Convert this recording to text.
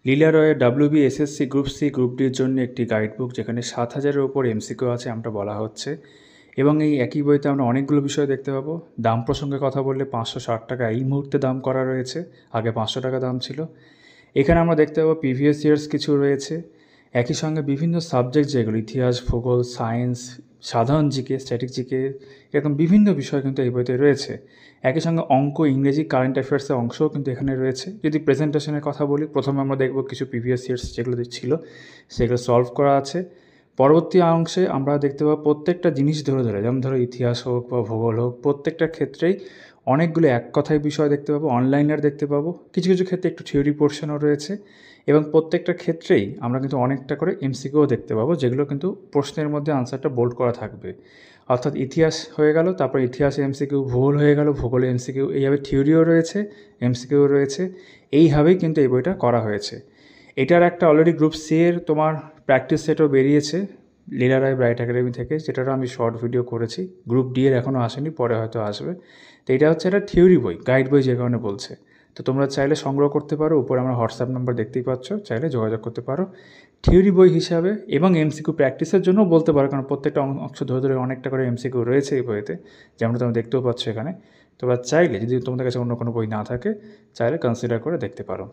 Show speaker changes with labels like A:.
A: লীলা রয়ের WBSSC group C group ডির জন্য একটি গাইড বুক, যেখানে 7,000-এর ওপর MCQ আছে আমরা বলা হচ্ছে। এবং এই একই বইতে আমরা অনেকগুলো বিষয় দেখতে পাবো। দাম প্রসঙ্গে কথা বললে 560 টাকা এই মুহূর্তে দাম করা রয়েছে, আগে 500 টাকা দাম ছিল। এখানে আমরা দেখতে পাবো প্রিভিয়াস ইয়ার্স কিছু রয়েছে, একই সঙ্গে বিভিন্ন সাবজেক্ট যেগুলো ইতিহাস, ভূগোল, সায়েন্স, সাধারণ জিকে, স্ট্যাটিক জিকে, এরকম বিভিন্ন বিষয় কিন্তু এই বইতে রয়েছে। একই সঙ্গে অঙ্ক, ইংরেজি, কারেন্ট অ্যাফেয়ার্সের অংশও কিন্তু এখানে রয়েছে। যদি প্রেজেন্টেশনের কথা বলি, প্রথমে আমরা দেখব কিছু প্রিভিয়াস ইয়ার্স যেগুলো ছিল সেগুলো সলভ করা আছে। পরবর্তী অংশে আমরা দেখতে পাবো প্রত্যেকটা জিনিস ধরে ধরে, যেমন ধরো ইতিহাস হোক বা ভূগোল হোক, প্রত্যেকটার ক্ষেত্রেই অনেকগুলো এক কথায় বিষয় দেখতে পাবো, অনলাইনার দেখতে পাবো, কিছু কিছু ক্ষেত্রে একটু থিওরি পোর্শনও রয়েছে। এবং প্রত্যেকটা ক্ষেত্রেই আমরা কিন্তু অনেকটা করে MCQও দেখতে পাবো, যেগুলো কিন্তু প্রশ্নের মধ্যে আনসারটা বোল্ড করা থাকবে। অর্থাৎ ইতিহাস হয়ে গেল, তারপর ইতিহাসে MCQ, ভূগোল হয়ে গেল, ভূগোলে MCQ, এইভাবে থিওরিও রয়েছে, MCQও রয়েছে। এইভাবেই কিন্তু এই বইটা করা হয়েছে। এটার একটা অলরেডি গ্রুপ সি এর তোমার প্র্যাকটিস সেটও বেরিয়েছে লীলা রায় ব্রাইট একাডেমি থেকে, যেটারও আমি শর্ট ভিডিও করেছি। গ্রুপ ডি এর এখনও আসেনি, পরে হয়তো আসবে। তো এটা হচ্ছে একটা থিওরি বই, গাইড বই যে কারণে বলছে। তো তোমরা চাইলে সংগ্রহ করতে পারো, উপরে আমার হোয়াটসঅ্যাপ নাম্বার দেখতেই পাচ্ছ, চাইলে যোগাযোগ করতে পারো। থিওরি বই হিসাবে এবং MCQ প্র্যাকটিসের জন্যও বলতে পারো, কারণ প্রত্যেকটা অংশ ধরে ধরে অনেকটা করে MCQ রয়েছে এই বইতে, যেমন তোমরা দেখতেও পাচ্ছ এখানে। তোমরা চাইলে, যদি তোমাদের কাছে অন্য কোনো বই না থাকে, চাইলে কনসিডার করে দেখতে পারো।